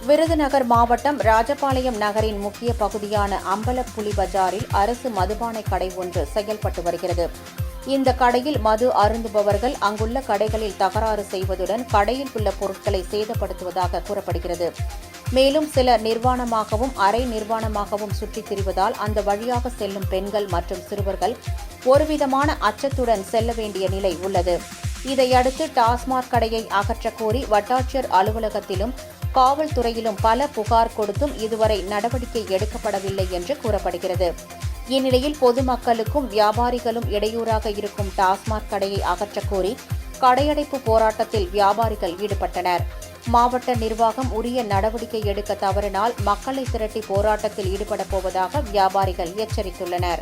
விருதுநகர் மாவட்டம் ராஜபாளையம் நகரின் முக்கிய பகுதியான அம்பலப்புலி பஜாரில் அரசு மதுபான கடை ஒன்று செயல்பட்டு வருகிறது. இந்த கடையில் மது அருந்துபவர்கள் அங்குள்ள கடைகளில் தகராறு செய்வதுடன் கடையில் உள்ள பொருட்களை சேதப்படுத்துவதாக கூறப்படுகிறது. மேலும் சிலர் நிர்வாணமாகவும் அரை நிர்வாணமாகவும் சுற்றித் திரிவதால் அந்த வழியாக செல்லும் பெண்கள் மற்றும் சிறுவர்கள் ஒருவிதமான அச்சத்துடன் செல்ல வேண்டிய நிலை உள்ளது. இதையடுத்து டாஸ்மாக் கடையை அகற்றக் கோரி வட்டாட்சியர் அலுவலகத்திலும் காவல்துறையிலும் பல புகார் கொடுத்தும் இதுவரை நடவடிக்கை எடுக்கப்படவில்லை என்று கூறப்படுகிறது. இந்நிலையில் பொதுமக்களுக்கும் வியாபாரிகளும் இடையூறாக இருக்கும் டாஸ்மாக் கடையை அகற்றக் கோரி கடையடைப்பு போராட்டத்தில் வியாபாரிகள் ஈடுபட்டனர். மாவட்ட நிர்வாகம் உரிய நடவடிக்கை எடுக்க தவறினால் மக்களை திரட்டி போராட்டத்தில் ஈடுபடப் போவதாக வியாபாரிகள் எச்சரித்துள்ளனர்.